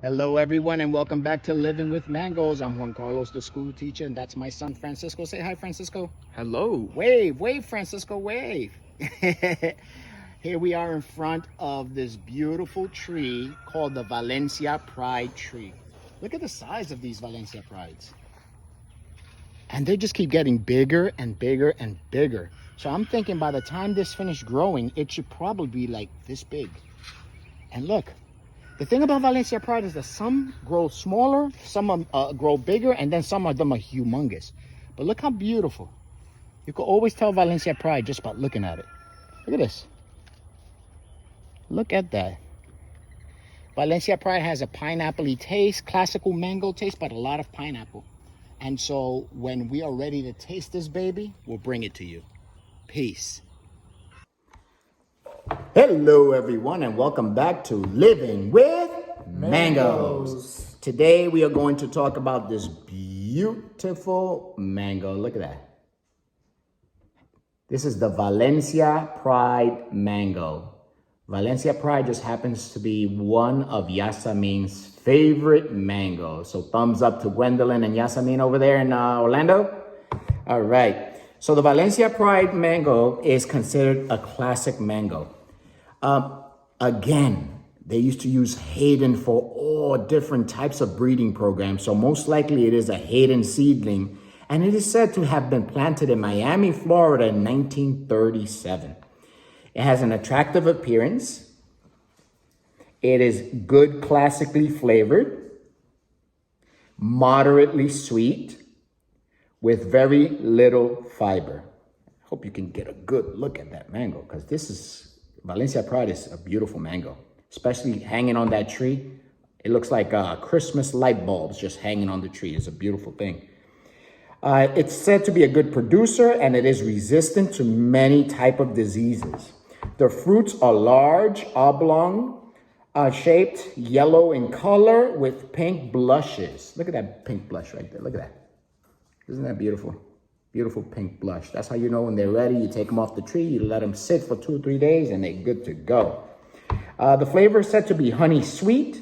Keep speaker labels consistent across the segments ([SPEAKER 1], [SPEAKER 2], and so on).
[SPEAKER 1] Hello, everyone, and welcome back to Living with Mangoes. I'm Giancarlos, the school teacher, and that's my son, Francisco. Say hi, Francisco.
[SPEAKER 2] Hello.
[SPEAKER 1] Wave, wave, Francisco, wave. Here we are in front of this beautiful tree called the Valencia Pride tree. Look at the size of these Valencia Prides. And they just keep getting bigger and bigger and bigger. So I'm thinking by the time this finished growing, it should probably be like this big. And look. The thing about Valencia Pride is that some grow smaller, some grow bigger, and then some of them are humongous. But look how beautiful. You can always tell Valencia Pride just by looking at it. Look at this. Look at that. Valencia Pride has a pineapple-y taste, classical mango taste, but a lot of pineapple. And so when we are ready to taste this baby, we'll bring it to you. Peace. Hello, everyone, and welcome back to Living with Mangoes. Today, we are going to talk about this beautiful mango. Look at that. This is the Valencia Pride mango. Valencia Pride just happens to be one of Yasamin's favorite mangoes. So thumbs up to Gwendolyn and Yasamin over there in Orlando. All right. So the Valencia Pride mango is considered a classic mango. Again, they used to use Hayden for all different types of breeding programs. So most likely it is a Hayden seedling. And it is said to have been planted in Miami, Florida in 1937. It has an attractive appearance. It is good classically flavored, moderately sweet, with very little fiber. I hope you can get a good look at that mango because this is Valencia Pride is a beautiful mango, especially hanging on that tree. It looks like Christmas light bulbs just hanging on the tree. It's a beautiful thing. It's said to be a good producer, and it is resistant to many type of diseases. The fruits are large, oblong shaped, yellow in color with pink blushes. Look at that pink blush right there. Look at that. Isn't that beautiful? Beautiful pink blush. That's how you know when they're ready. You take them off the tree, you let them sit for 2 or 3 days, and they're good to go. The flavor is said to be honey sweet.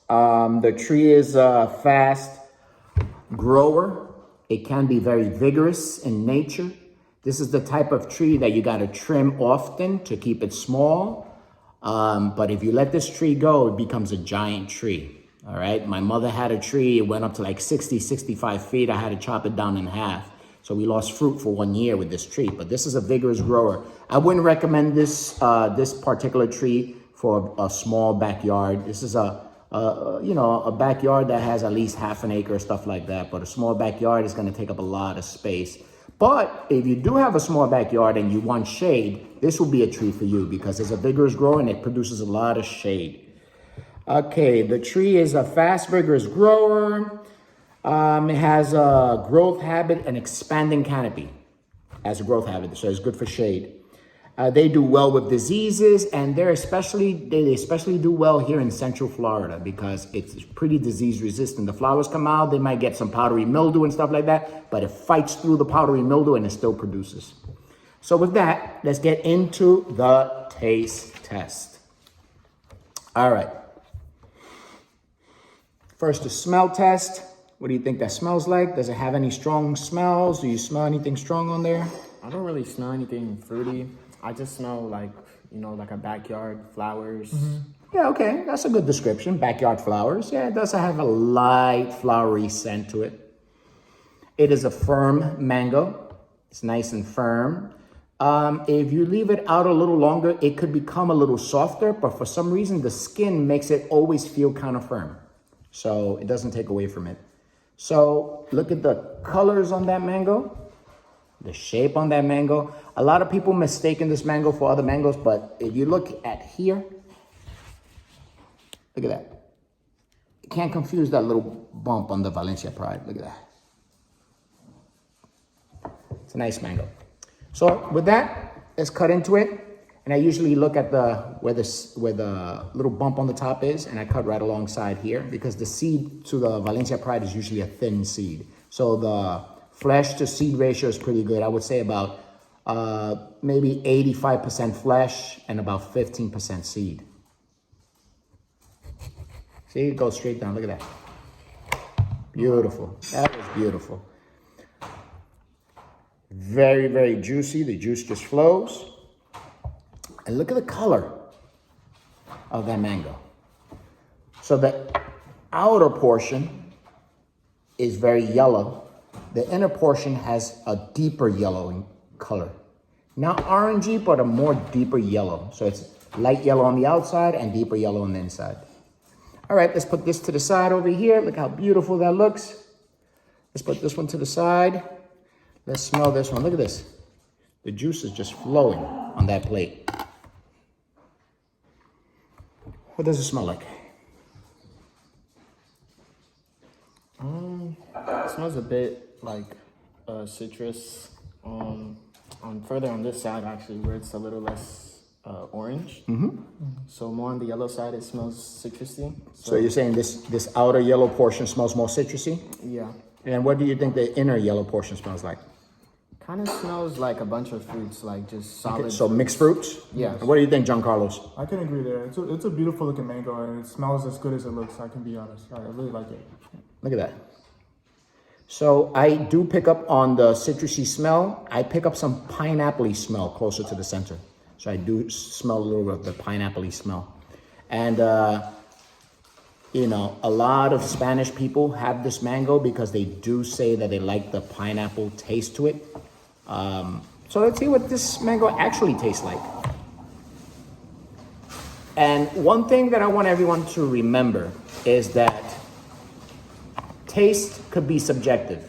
[SPEAKER 1] The tree is a fast grower. It can be very vigorous in nature. This is the type of tree that you got to trim often to keep it small. But if you let this tree go, it becomes a giant tree. All right. My mother had a tree. It went up to like 60, 65 feet. I had to chop it down in half. So we lost fruit for 1 year with this tree. But this is a vigorous grower. I wouldn't recommend this particular tree for a small backyard. This is a backyard that has at least half an acre or stuff like that. But a small backyard is going to take up a lot of space. But if you do have a small backyard and you want shade, this will be a tree for you because it's a vigorous grower and it produces a lot of shade. Okay, the tree is a fast, vigorous grower. It has a growth habit and expanding canopy as a growth habit, so it's good for shade. They do well with diseases, and they especially do well here in Central Florida because it's pretty disease resistant. The flowers come out, they might get some powdery mildew and stuff like that, but it fights through the powdery mildew and it still produces. So with that, let's get into the taste test. All right. First, the smell test. What do you think that smells like? Does it have any strong smells? Do you smell anything strong on there?
[SPEAKER 2] I don't really smell anything fruity. I just smell like a backyard, flowers.
[SPEAKER 1] Mm-hmm. Yeah, okay. That's a good description. Backyard flowers. Yeah, it does have a light flowery scent to it. It is a firm mango. It's nice and firm. If you leave it out a little longer, it could become a little softer, but for some reason, the skin makes it always feel kind of firm. So it doesn't take away from it. So look at the colors on that mango, the shape on that mango. A lot of people mistaken this mango for other mangoes, but if you look at here, look at that. You can't confuse that little bump on the Valencia Pride. Look at that. It's a nice mango. So with that, let's cut into it. And I usually look at where the little bump on the top is, and I cut right alongside here because the seed to the Valencia Pride is usually a thin seed. So the flesh to seed ratio is pretty good. I would say about maybe 85% flesh and about 15% seed. See, it goes straight down. Look at that. Beautiful. That was beautiful. Very, very juicy. The juice just flows. And look at the color of that mango. So the outer portion is very yellow. The inner portion has a deeper yellowing color. Not orangey, but a more deeper yellow. So it's light yellow on the outside and deeper yellow on the inside. All right, let's put this to the side over here. Look how beautiful that looks. Let's put this one to the side. Let's smell this one. Look at this. The juice is just flowing on that plate. What does it smell like?
[SPEAKER 2] It smells a bit like citrus. Further on this side, actually, where it's a little less orange. So more on the yellow side, it smells citrusy.
[SPEAKER 1] So you're saying this outer yellow portion smells more citrusy?
[SPEAKER 2] Yeah.
[SPEAKER 1] And what do you think the inner yellow portion smells like?
[SPEAKER 2] Kind of smells like a bunch of fruits, like just solid.
[SPEAKER 1] Okay, so mixed fruits?
[SPEAKER 2] Yeah.
[SPEAKER 1] And what do you think, Giancarlos?
[SPEAKER 3] I can agree there. It's a beautiful looking mango, and it smells as good as it looks. I can be honest. I really like it.
[SPEAKER 1] Look at that. So I do pick up on the citrusy smell. I pick up some pineapple-y smell closer to the center. So I do smell a little bit of the pineapple-y smell. And, you know, a lot of Spanish people have this mango because they do say that they like the pineapple taste to it. So let's see what this mango actually tastes like. And one thing that I want everyone to remember is that taste could be subjective.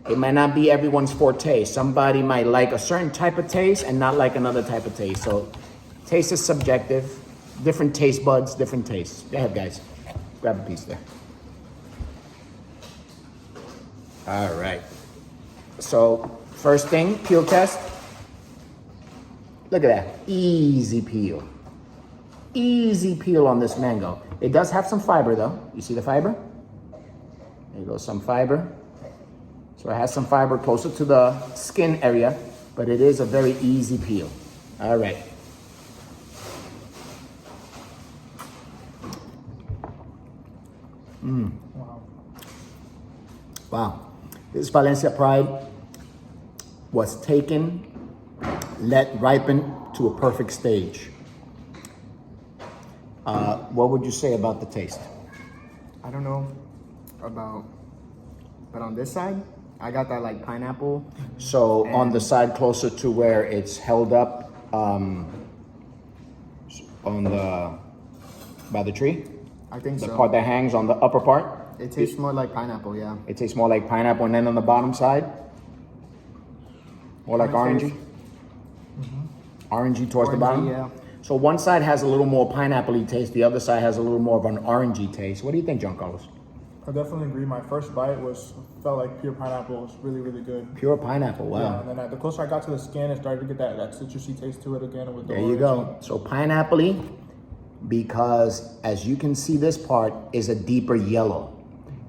[SPEAKER 1] It might not be everyone's forte. Somebody might like a certain type of taste and not like another type of taste. So taste is subjective. Different taste buds, different tastes. Go ahead, guys. Grab a piece there. All right. So first thing, peel test. Look at that. Easy peel. Easy peel on this mango. It does have some fiber though. You see the fiber? There goes some fiber. So it has some fiber closer to the skin area, but it is a very easy peel. All right.
[SPEAKER 3] Wow.
[SPEAKER 1] Wow. This Valencia Pride was taken, let ripen to a perfect stage. What would you say about the taste?
[SPEAKER 2] I don't know about, but on this side, I got that like pineapple.
[SPEAKER 1] So on the side closer to where it's held up, on the by the tree,
[SPEAKER 2] I think
[SPEAKER 1] the
[SPEAKER 2] so.
[SPEAKER 1] part that hangs on the upper part.
[SPEAKER 2] It tastes more like pineapple, yeah.
[SPEAKER 1] It tastes more like pineapple, and then on the bottom side, more like orangey. Orangey towards the bottom.
[SPEAKER 2] Yeah.
[SPEAKER 1] So one side has a little more pineapple-y taste. The other side has a little more of an orangey taste. What do you think, Giancarlos?
[SPEAKER 3] I definitely agree. My first bite felt like pure pineapple. It was really, really good.
[SPEAKER 1] Pure pineapple. Wow.
[SPEAKER 3] Yeah, and then the closer I got to the skin, it started to get that citrusy taste to it again. With the
[SPEAKER 1] There you go. So pineapple-y, because as you can see, this part is a deeper yellow.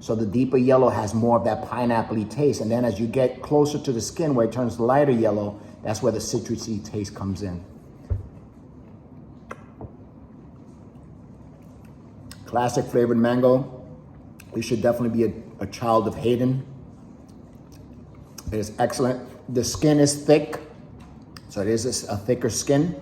[SPEAKER 1] So the deeper yellow has more of that pineapple-y taste. And then as you get closer to the skin where it turns lighter yellow, that's where the citrusy taste comes in. Classic flavored mango. You should definitely be a child of Hayden. It is excellent. The skin is thick, so it is a thicker skin.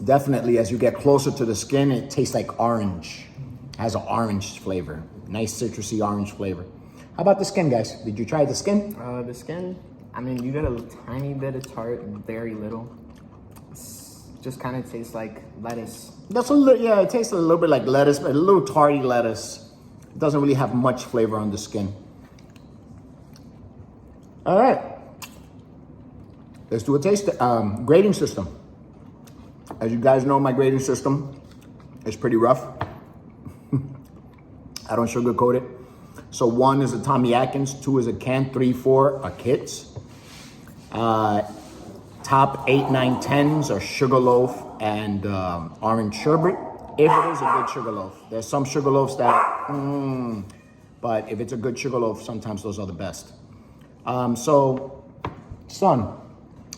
[SPEAKER 1] Definitely, as you get closer to the skin, it tastes like orange. It has an orange flavor. Nice citrusy orange flavor. How about the skin, guys? Did you try the skin?
[SPEAKER 2] The skin, I mean, you get a tiny bit of tart, very little. Just kind of tastes like lettuce.
[SPEAKER 1] That's a little, yeah, it tastes a little bit like lettuce, but a little tarty lettuce. It doesn't really have much flavor on the skin. All right. Let's do a taste, grading system. As you guys know, my grading system is pretty rough. I don't sugarcoat it. So 1 is a Tommy Atkins, 2 is a can, 3, 4 are kits. Top 8, 9, 10s are Sugarloaf and orange sherbet. If it is a good Sugarloaf. There's some Sugarloafs that, but if it's a good Sugarloaf, sometimes those are the best. So, son,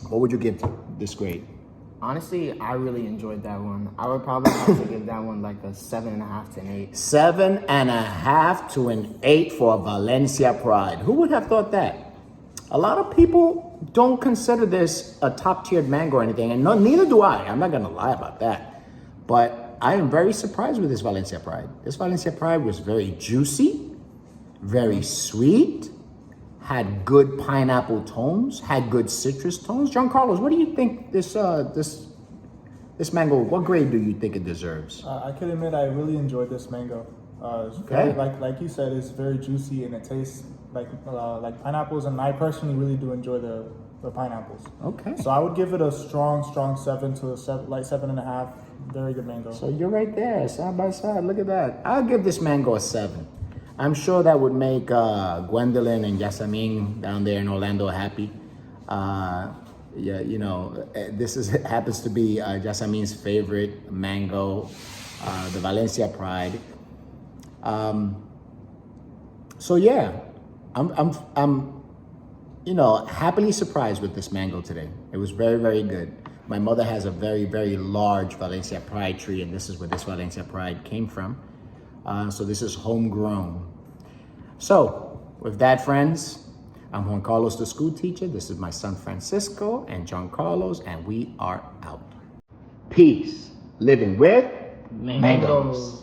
[SPEAKER 1] what would you give this grade?
[SPEAKER 2] Honestly, I really enjoyed that one. I would probably have to give that one like a 7.5 to an 8.
[SPEAKER 1] 7.5 to an 8 for Valencia Pride. Who would have thought that? A lot of people don't consider this a top-tiered mango or anything, and neither do I. I'm not gonna lie about that. But I am very surprised with this Valencia Pride. This Valencia Pride was very juicy, very sweet, had good pineapple tones, had good citrus tones. Giancarlos, what do you think this mango, what grade do you think it deserves?
[SPEAKER 3] I can admit I really enjoyed this mango. It's very, like you said, it's very juicy and it tastes like pineapples, and I personally really do enjoy the pineapples.
[SPEAKER 1] Okay.
[SPEAKER 3] So I would give it a strong 7 to a 7, like 7.5. Very good mango.
[SPEAKER 1] So you're right there, side by side. Look at that. I'll give this mango a 7. I'm sure that would make Gwendolyn and Yasamin down there in Orlando happy. Yeah, you know, happens to be Yasamin's favorite mango, the Valencia Pride. So yeah, I'm you know, happily surprised with this mango today. It was very, very good. My mother has a very, very large Valencia Pride tree, and this is where this Valencia Pride came from. So this is homegrown. So with that, friends, I'm Giancarlos, the school teacher. This is my son Francisco and Giancarlos, and we are out. Peace. Living with mangoes.